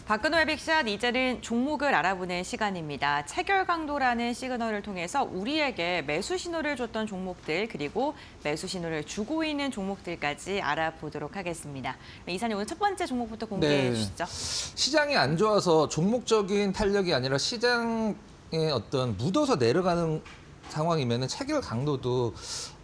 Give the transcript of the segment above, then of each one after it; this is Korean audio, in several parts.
박근호의 빅샷, 이제는 종목을 알아보는 시간입니다. 체결 강도라는 시그널을 통해서 우리에게 매수 신호를 줬던 종목들, 그리고 매수 신호를 주고 있는 종목들까지 알아보도록 하겠습니다. 이사님, 오늘 첫 번째 종목부터 공개해 주시죠. 시장이 안 좋아서 종목적인 탄력이 아니라 시장에 어떤 묻어서 내려가는 상황이면 체결 강도도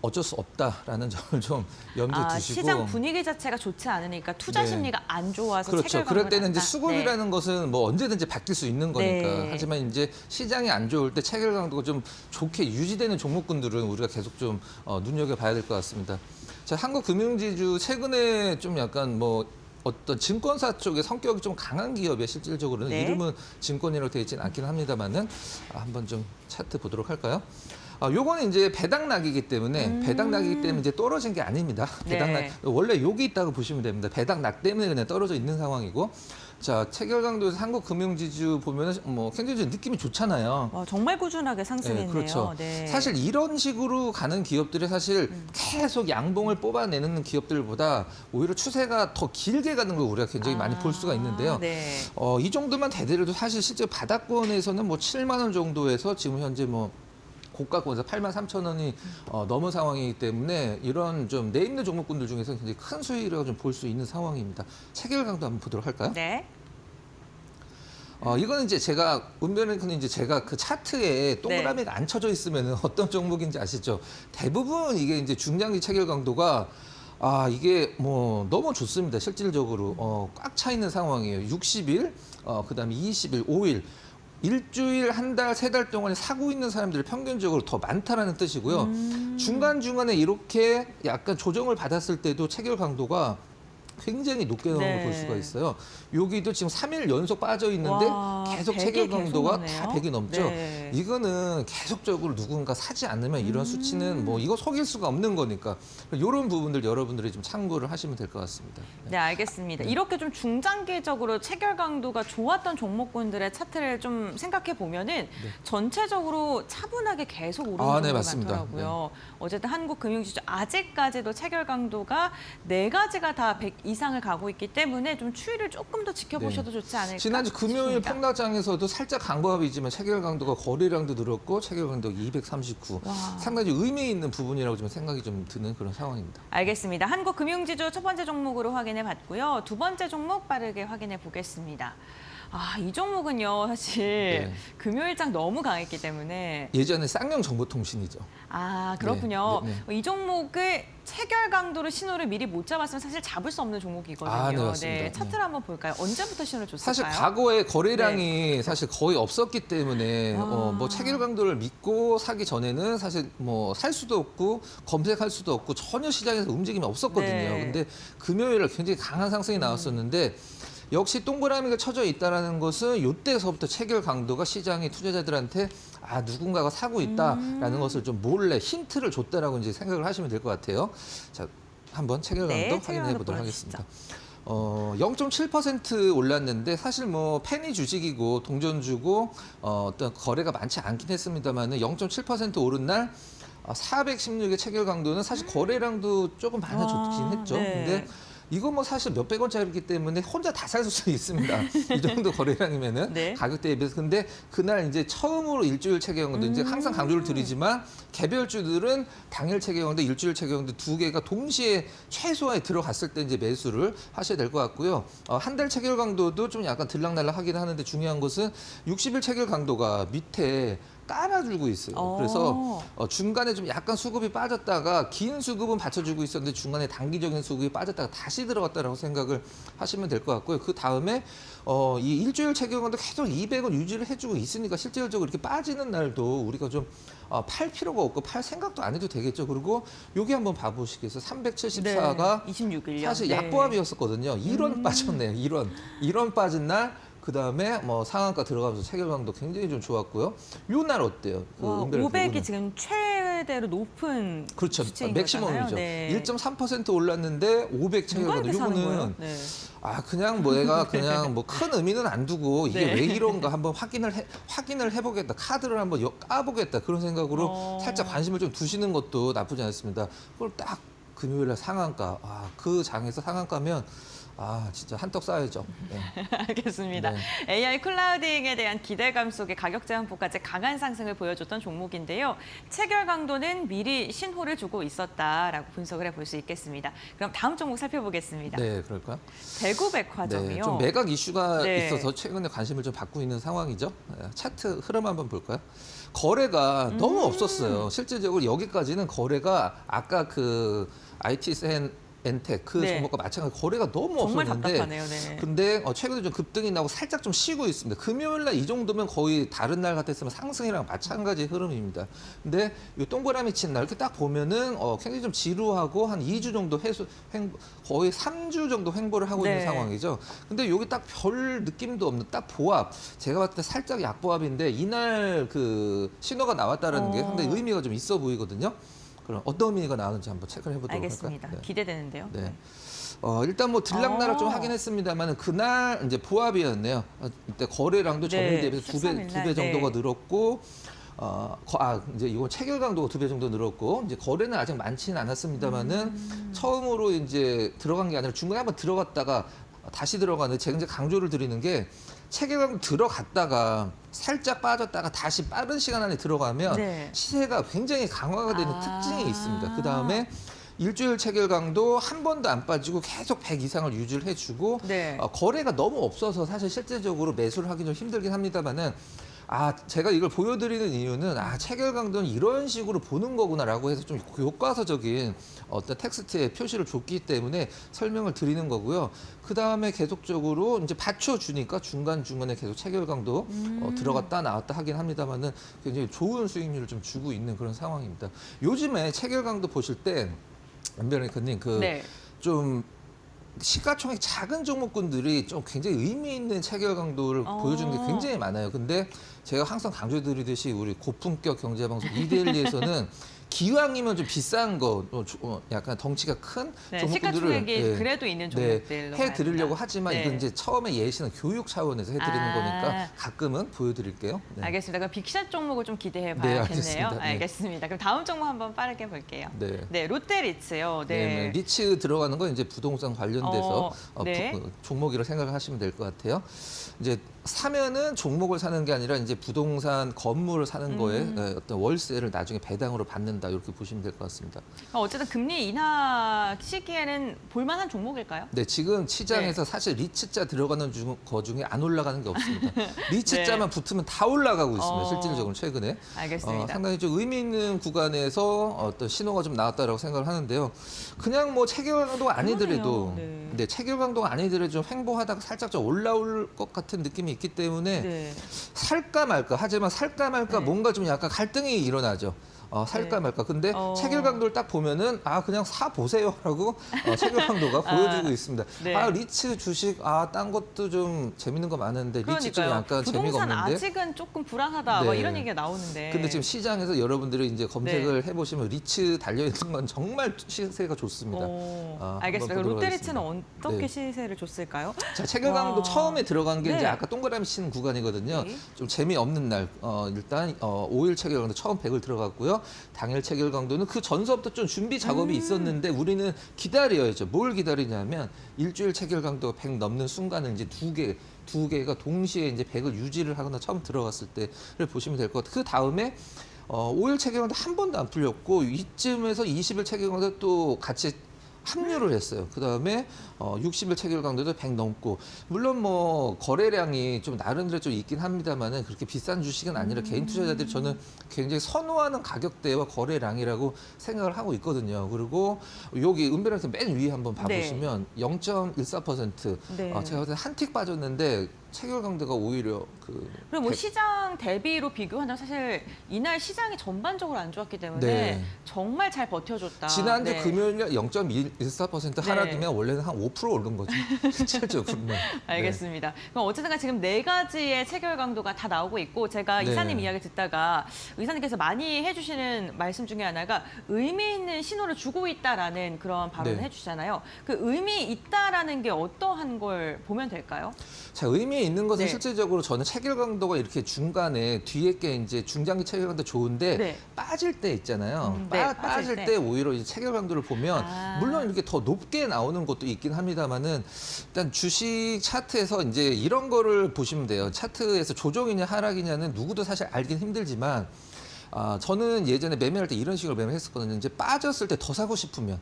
어쩔 수 없다라는 점을 좀 염두에 두시고. 시장 분위기 자체가 좋지 않으니까 투자 심리가 안 좋아서 체결 강도가 그럴 때는 이제 낮다. 수급이라는 것은 뭐 언제든지 바뀔 수 있는 거니까. 네. 하지만 이제 시장이 안 좋을 때 체결 강도가 좀 좋게 유지되는 종목군들은 우리가 계속 좀 눈여겨봐야 될 것 같습니다. 자, 한국금융지주 최근에 좀 약간 뭐 어떤 증권사 쪽의 성격이 좀 강한 기업에 실질적으로는 네. 이름은 증권이라고 되어 있지는 않긴 합니다만은 한번 좀 차트 보도록 할까요? 요거는 이제 배당락이기 때문에 이제 떨어진 게 아닙니다. 배당락 네. 원래 여기 있다고 보시면 됩니다. 배당락 때문에 그냥 떨어져 있는 상황이고, 자, 체결 강도에서 한국금융지주 보면은 뭐 굉장히 느낌이 좋잖아요. 정말 꾸준하게 상승했네요. 그렇죠. 네. 사실 이런 식으로 가는 기업들이 사실 계속 양봉을 뽑아내는 기업들보다 오히려 추세가 더 길게 가는 걸 우리가 굉장히 많이 볼 수가 있는데요. 네. 이 정도만 되더라도 사실 실제 바닥권에서는 뭐 7만 원 정도에서 지금 현재 뭐 고가권에서 8만 3천 원이 넘은 상황이기 때문에 이런 좀 내있는 종목군들 중에서 굉장히 큰 수익을 좀 볼 수 있는 상황입니다. 체결 강도 한번 보도록 할까요? 네. 이거는 이제 제가 운변은 이제 제가 그 차트에 동그라미가 안 쳐져 있으면 어떤 종목인지 아시죠? 대부분 이게 이제 중장기 체결 강도가 이게 뭐 너무 좋습니다. 실질적으로 꽉 차 있는 상황이에요. 60일, 그다음에 20일, 5일. 일주일, 한 달, 세 달 동안에 사고 있는 사람들이 평균적으로 더 많다라는 뜻이고요. 중간중간에 이렇게 약간 조정을 받았을 때도 체결 강도가 굉장히 높게 나오는 걸 볼 수가 있어요. 여기도 지금 3일 연속 빠져 있는데 계속 체결 강도가 다 100이 넘죠. 네. 이거는 계속적으로 누군가 사지 않으면 이런 수치는 뭐 이거 속일 수가 없는 거니까 이런 부분들 여러분들이 좀 참고를 하시면 될 것 같습니다. 네, 알겠습니다. 이렇게 좀 중장기적으로 체결 강도가 좋았던 종목군들의 차트를 좀 생각해 보면은 전체적으로 차분하게 계속 오르는 경우가 맞습니다. 많더라고요. 어쨌든 한국금융지주 아직까지도 체결 강도가 4가지가 다 100 이상을 가고 있기 때문에 좀 추이를 조금 더 지켜보셔도 좋지 않을까 지난주 금요일 싶습니다. 폭락장에서도 살짝 강보합이지만 체결 강도가 거래량도 늘었고 체결 강도가 239. 상당히 의미 있는 부분이라고 좀 생각이 좀 드는 그런 상황입니다. 알겠습니다. 한국금융지주 첫 번째 종목으로 확인해 봤고요. 두 번째 종목 빠르게 확인해 보겠습니다. 이 종목은요, 사실 금요일장 너무 강했기 때문에. 예전에 쌍용 정보통신이죠. 그렇군요. 이 종목을 체결 강도로 신호를 미리 못 잡았으면 사실 잡을 수 없는 종목이거든요. 네, 맞습니다. 차트를 한번 볼까요? 언제부터 신호를 줬을까요? 사실 과거에 거래량이 사실 거의 없었기 때문에 뭐 체결 강도를 믿고 사기 전에는 사실 뭐 살 수도 없고 검색할 수도 없고 전혀 시장에서 움직임이 없었거든요. 근데 금요일에 굉장히 강한 상승이 나왔었는데 역시 동그라미가 쳐져 있다는 것은 이때서부터 체결 강도가 시장의 투자자들한테 누군가가 사고 있다라는 것을 좀 몰래 힌트를 줬다라고 이제 생각을 하시면 될 것 같아요. 자, 한번 체결 강도 확인해 보도록 하겠습니다. 0.7% 올랐는데 사실 뭐 페니 주식이고 동전주고 어떤 거래가 많지 않긴 했습니다만은 0.7% 오른 날 416의 체결 강도는 사실 거래량도 조금 많아졌긴 했죠. 근데 이거 뭐 사실 몇백 원짜리이기 때문에 혼자 다 살 수 있습니다. 이 정도 거래량이면은 가격대에 비해서. 근데 그날 이제 처음으로 일주일 체결 강도 이제 항상 강조를 드리지만 개별주들은 당일 체결 강도, 일주일 체결 강도 두 개가 동시에 최소화에 들어갔을 때 이제 매수를 하셔야 될 것 같고요. 한 달 체결 강도도 좀 약간 들락날락하긴 하는데 중요한 것은 60일 체결 강도가 밑에 깔아주고 있어요. 그래서 중간에 좀 약간 수급이 빠졌다가 긴 수급은 받쳐주고 있었는데 중간에 단기적인 수급이 빠졌다가 다시 들어갔다라고 생각을 하시면 될 것 같고요. 그 다음에 이 일주일 체결강도 계속 200원 유지를 해주고 있으니까 실질적으로 이렇게 빠지는 날도 우리가 좀 팔 필요가 없고 팔 생각도 안 해도 되겠죠. 그리고 여기 한번 봐보시겠어요. 374가 26일요. 사실 약보합이었었거든요. 1원 빠졌네요. 1원 빠진 날. 그다음에 뭐 상한가 들어가면서 체결 강도 굉장히 좀 좋았고요. 요 날 어때요? 500이 지금 최대로 높은 수치인 맥시멈이죠. 1.3% 올랐는데 500 체결 강도. 요거는 그냥 뭐 내가 그냥 뭐 큰 의미는 안 두고 이게 왜 이런가 한번 확인을 해보겠다. 카드를 한번 까보겠다. 그런 생각으로 살짝 관심을 좀 두시는 것도 나쁘지 않습니다. 그걸 딱 금요일에 상한가. 그 장에서 상한가면 진짜 한턱 쏴야죠. 네. 알겠습니다. 네. AI 클라우딩에 대한 기대감 속에 가격 제한폭까지 강한 상승을 보여줬던 종목인데요. 체결 강도는 미리 신호를 주고 있었다라고 분석을 해볼 수 있겠습니다. 그럼 다음 종목 살펴보겠습니다. 네, 그럴까요? 대구백화점이요. 네, 좀 매각 이슈가 네. 있어서 최근에 관심을 좀 받고 있는 상황이죠. 차트 흐름 한번 볼까요? 거래가 너무 없었어요. 실질적으로 여기까지는 거래가 아까 그 IT 엔텍 그 네. 종목과 마찬가지로 거래가 너무 정말 없었는데 답답하네요. 네. 근데 최근에 좀 급등이 나고 살짝 좀 쉬고 있습니다. 금요일 날 이 정도면 거의 다른 날 같았으면 상승이랑 마찬가지 흐름입니다. 근데 이 동그라미 친 날 이렇게 딱 보면은 굉장히 좀 지루하고 한 2주 정도 거의 3주 정도 횡보를 하고 네. 있는 상황이죠. 근데 여기 딱 별 느낌도 없는 딱 보합. 제가 봤을 때 살짝 약보합인데 이날 그 신호가 나왔다라는 게 상당히 의미가 좀 있어 보이거든요. 그럼 어떤 의미가 나오는지 한번 체크를 해보도록 알겠습니다. 할까요? 네. 기대되는데요. 네. 일단 뭐 들락날락 좀 하긴 했습니다만 그날 이제 보합이었네요. 이때 거래량도 전일 네, 대비해서 13일 날, 두 배 정도가 네. 늘었고 이제 이건 체결 강도가 2배 정도 늘었고 이제 거래는 아직 많지는 않았습니다만은 처음으로 이제 들어간 게 아니라 중간에 한번 들어갔다가 다시 들어가는데 제가 이제 강조를 드리는 게 체결 강도 들어갔다가 살짝 빠졌다가 다시 빠른 시간 안에 들어가면 네. 시세가 굉장히 강화가 되는 특징이 있습니다. 그 다음에 일주일 체결 강도 한 번도 안 빠지고 계속 100 이상을 유지를 해주고 네. 거래가 너무 없어서 사실 실질적으로 매수를 하기 좀 힘들긴 합니다만은 제가 이걸 보여드리는 이유는 체결 강도는 이런 식으로 보는 거구나라고 해서 좀 교과서적인 어떤 텍스트에 표시를 줬기 때문에 설명을 드리는 거고요. 그 다음에 계속적으로 이제 받쳐주니까 중간중간에 계속 체결 강도 들어갔다 나왔다 하긴 합니다만은 굉장히 좋은 수익률을 좀 주고 있는 그런 상황입니다. 요즘에 체결 강도 보실 때 은변리커님 네. 좀 시가총액 작은 종목군들이 좀 굉장히 의미 있는 체결 강도를 보여주는 게 굉장히 많아요. 근데 제가 항상 강조드리듯이 우리 고품격 경제방송 이데일리에서는 기왕이면 좀 비싼 거, 약간 덩치가 큰 네, 종목들을 시가총액이 그래도 있는 종목들로 해드리려고 가야 하지만 됩니다. 이건 이제 처음에 예시는 교육 차원에서 해드리는 거니까 가끔은 보여드릴게요. 네. 알겠습니다. 그럼 빅샷 종목을 좀 기대해 네, 봐야겠네요. 알겠습니다. 네. 알겠습니다. 그럼 다음 종목 한번 빠르게 볼게요. 네. 네, 롯데리츠요. 네. 네. 리츠 들어가는 건 이제 부동산 관련돼서 네. 종목이라 생각을 하시면 될 것 같아요. 이제 사면은 종목을 사는 게 아니라 이제 부동산 건물을 사는 거에 어떤 월세를 나중에 배당으로 받는다 이렇게 보시면 될 것 같습니다. 어쨌든 금리 인하 시기에는 볼만한 종목일까요? 네, 지금 시장에서 사실 리츠자 들어가는 거 중에 안 올라가는 게 없습니다. 리츠자만 붙으면 다 올라가고 있습니다. 실질적으로 최근에. 알겠습니다. 상당히 좀 의미 있는 구간에서 어떤 신호가 좀 나왔다라고 생각을 하는데요. 그냥 뭐 체결 강도가 아니더라도, 네. 네, 체결 강도가 아니더라도 좀 횡보하다가 살짝 좀 올라올 것 같은 느낌이 있기 때문에 네. 살까 말까. 하지만 살까 말까 네. 뭔가 좀 약간 갈등이 일어나죠. 살까 네. 말까. 근데 어. 체결 강도를 딱 보면은 그냥 사 보세요라고 체결 강도가 보여주고 있습니다. 네. 리츠 주식 딴 것도 좀 재밌는 거 많은데 리츠 좀 그러니까요. 약간 재미가 부동산 없는데. 아직은 조금 불안하다. 네. 뭐 이런 얘기가 나오는데. 근데 지금 시장에서 여러분들이 이제 검색을 해보시면 리츠 달려 있는 건 정말 시세가 좋습니다. 알겠습니다. 한번 그럼 보도록 롯데리츠는 하겠습니다. 어떻게 네. 시세를 줬을까요? 자, 체결 강도 와. 처음에 들어간 게 네. 이제 아까 동그라미 치는 구간이거든요. 네. 좀 재미없는 날 일단 5일 체결 강도 처음 100을 들어갔고요. 당일 체결 강도는 그 전서부터 좀 준비 작업이 있었는데 우리는 기다려야죠. 뭘 기다리냐면 일주일 체결 강도가 100 넘는 순간을 이제 두 개가 동시에 이제 100을 유지를 하거나 처음 들어갔을 때를 보시면 될 것 같아요. 그 다음에 5일 체결 강도 한 번도 안 풀렸고 이쯤에서 20일 체결 강도 또 같이 합류를 했어요. 그 다음에 60일 체결 강도도 100 넘고 물론 뭐 거래량이 좀 나름대로 좀 있긴 합니다만은 그렇게 비싼 주식은 아니라 개인 투자자들이 저는 굉장히 선호하는 가격대와 거래량이라고 생각을 하고 있거든요. 그리고 여기 은별한테 맨 위에 한번 봐보시면 0.14% 네. 제가 봤을 때 한 틱 빠졌는데 체결 강도가 오히려 그리고 뭐 시장 대비로 비교하면 사실 이날 시장이 전반적으로 안 좋았기 때문에 네. 정말 잘 버텨줬다. 지난주 네. 금요일에 0.14% 하락이면 원래는 한 5% 오른 거죠. 실질적으로는. 알겠습니다. 그럼 어쨌든 지금 4가지의 체결 강도가 다 나오고 있고 제가 네. 이사님 이야기 듣다가 의사님께서 많이 해주시는 말씀 중에 하나가 의미 있는 신호를 주고 있다라는 그런 발언을 네. 해주시잖아요. 그 의미 있다라는 게 어떠한 걸 보면 될까요? 자, 의미 의미 있는 것은 네. 실질적으로 저는 체결 강도가 이렇게 중간에 뒤에 게 이제 중장기 체결 강도 좋은데 네. 빠질 때 있잖아요. 네, 빠질 때 오히려 이제 체결 강도를 보면 물론 이렇게 더 높게 나오는 것도 있긴 합니다만은 일단 주식 차트에서 이제 이런 거를 보시면 돼요. 차트에서 조정이냐 하락이냐는 누구도 사실 알긴 힘들지만 저는 예전에 매매할 때 이런 식으로 매매했었거든요. 이제 빠졌을 때 더 사고 싶으면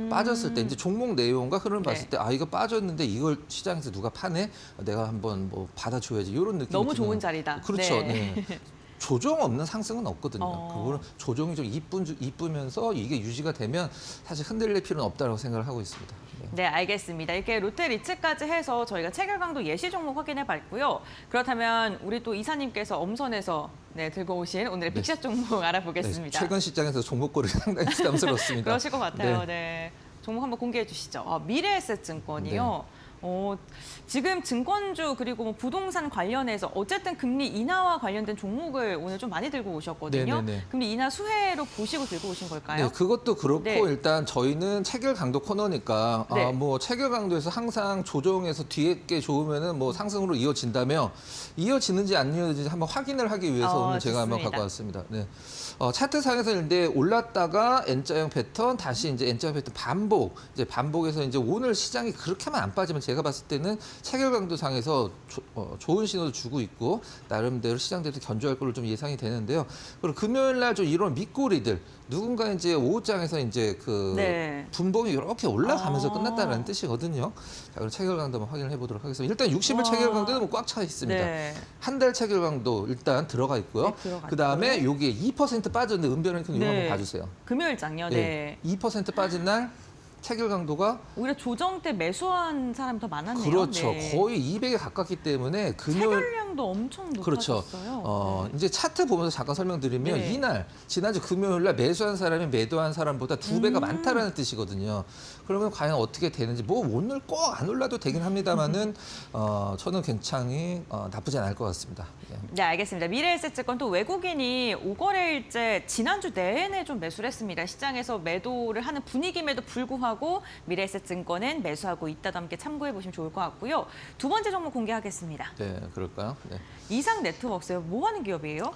빠졌을 때 이제 종목 내용과 흐름 네. 봤을 때 이거 빠졌는데 이걸 시장에서 누가 파네? 내가 한번 뭐 받아줘야지 이런 느낌. 너무 좋은 자리다. 그렇죠. 네. 네. 조정 없는 상승은 없거든요. 어. 그거는 조정이 좀 이쁘면서 이게 유지가 되면 사실 흔들릴 필요는 없다고 생각을 하고 있습니다. 네. 네, 알겠습니다. 이렇게 롯데 리츠까지 해서 저희가 체결 강도 예시 종목 확인해 봤고요. 그렇다면 우리 또 이사님께서 엄선해서 들고 오신 오늘의 네. 빅샷 종목 알아보겠습니다. 최근 시장에서 종목거리 상당히 부담스럽습니다. 그러실 것 같아요. 네. 종목 한번 공개해 주시죠. 미래에셋증권이요. 지금 증권주 그리고 뭐 부동산 관련해서 어쨌든 금리 인하와 관련된 종목을 오늘 좀 많이 들고 오셨거든요. 네네네. 금리 인하 수혜로 보시고 들고 오신 걸까요? 네, 그것도 그렇고 네. 일단 저희는 체결 강도 코너니까 네. 뭐 체결 강도에서 항상 조정해서 뒤에 게 좋으면은 뭐 상승으로 이어진다며 이어지는지 안 이어지는지 한번 확인을 하기 위해서 오늘 제가 한번 좋습니다. 갖고 왔습니다. 네. 차트상에서 이제 올랐다가 N자형 패턴 다시 이제 N자형 패턴 이제 반복해서 이제 오늘 시장이 그렇게만 안 빠지면 제가 봤을 때는 체결 강도상에서 좋은 신호도 주고 있고 나름대로 시장들도 견조할 걸로 좀 예상이 되는데요. 그리고 금요일 날 좀 이런 밑꼬리들 누군가 이제 오후장에서 이제 네. 분봉이 이렇게 올라가면서 아. 끝났다는 뜻이거든요. 자, 그럼 체결 강도 한번 확인을 해보도록 하겠습니다. 일단 60일 와. 체결 강도는 뭐 꽉 차 있습니다. 네. 한 달 체결 강도 일단 들어가 있고요. 네, 들어가 그 다음에 여기에 2% 빠졌는데 은변형이 이거 네. 한번 봐주세요. 금요일장요. 네. 2% 빠진 날 체결 강도가 오히려 조정 때 매수한 사람이 더 많았네요. 그렇죠. 네. 거의 200에 가깝기 때문에 금요일 체결량도 엄청 그렇죠. 높아졌어요. 이제 차트 보면서 잠깐 설명드리면 네. 이날 지난주 금요일 날 매수한 사람이 매도한 사람보다 2배가 많다라는 뜻이거든요. 그러면 과연 어떻게 되는지 뭐 오늘 꼭 안 올라도 되긴 합니다만은 저는 굉장히 나쁘지 않을 것 같습니다. 예. 네, 알겠습니다. 미래에셋증권 또 외국인이 5거래일째 지난주 내내 좀 매수를 했습니다. 시장에서 매도를 하는 분위기임에도 불구하고 미래에셋증권은 매수하고 있다도 함께 참고해 보시면 좋을 것 같고요. 두 번째 종목 공개하겠습니다. 네, 그럴까요? 네. 이상 네트워크요. 뭐 하는 기업이에요?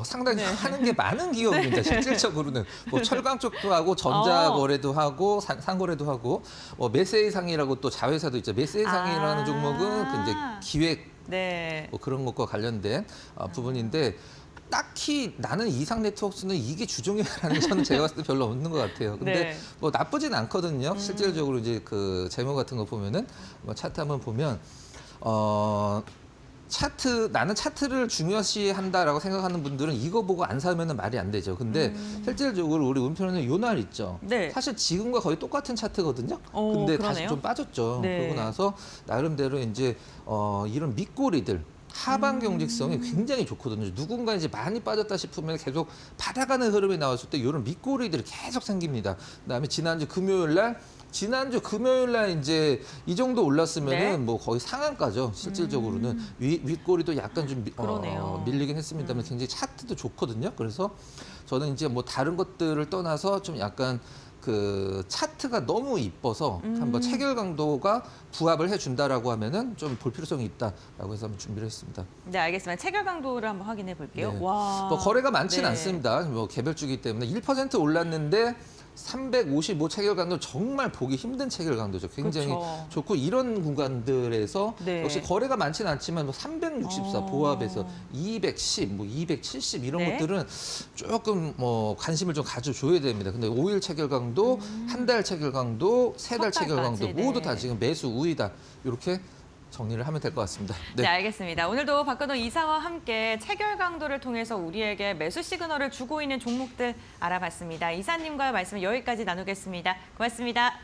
상당히 네. 하는 게 많은 기업입니다. 실질적으로는 뭐 철강 쪽도 하고 전자 거래도 하고 상거래도 하고 메세이상이라고 또 자회사도 있죠. 메세이상이라는 종목은 그 이제 기획 네. 뭐 그런 것과 관련된 부분인데 딱히 나는 이상 네트워크는 이게 주종이라는 저는 제가 봤을 때 별로 없는 것 같아요. 근데 네. 뭐 나쁘진 않거든요. 실질적으로 이제 그 재무 같은 거 보면은 뭐 차트 한번 보면 나는 차트를 중요시한다라고 생각하는 분들은 이거 보고 안 사면은 말이 안 되죠. 근데 실질적으로 우리 은표는 요 날 있죠. 네. 사실 지금과 거의 똑같은 차트거든요. 근데 다시 그러네요. 좀 빠졌죠. 네. 그러고 나서 나름대로 이제 이런 밑꼬리들 하반 경직성이 굉장히 좋거든요. 누군가 이제 많이 빠졌다 싶으면 계속 받아가는 흐름이 나왔을 때 이런 밑꼬리들이 계속 생깁니다. 그다음에 지난주 금요일 날 이제 이 정도 올랐으면은 네. 뭐 거의 상한가죠. 실질적으로는 윗꼬리도 약간 좀 그러네요. 밀리긴 했습니다만 굉장히 차트도 좋거든요. 그래서 저는 이제 뭐 다른 것들을 떠나서 좀 약간 그 차트가 너무 이뻐서 한번 체결 강도가 부합을 해준다라고 하면은 좀 볼 필요성이 있다라고 해서 한번 준비를 했습니다. 네, 알겠습니다. 체결 강도를 한번 확인해 볼게요. 네. 와. 뭐 거래가 많지는 네. 않습니다. 뭐 개별주기 때문에 1% 올랐는데 355 체결 강도 정말 보기 힘든 체결 강도죠. 굉장히 그렇죠. 좋고 이런 구간들에서 네. 역시 거래가 많지는 않지만 뭐 364 보합에서 210, 뭐 270 이런 네. 것들은 조금 뭐 관심을 좀 가져줘야 됩니다. 근데 5일 체결 강도, 한 달 체결 강도, 세 달 석 체결 강도 달까지, 모두 네. 다 지금 매수 우위다. 이렇게 정리를 하면 될 것 같습니다. 네, 알겠습니다. 오늘도 박근호 이사와 함께 체결 강도를 통해서 우리에게 매수 시그널을 주고 있는 종목들 알아봤습니다. 이사님과의 말씀 여기까지 나누겠습니다. 고맙습니다.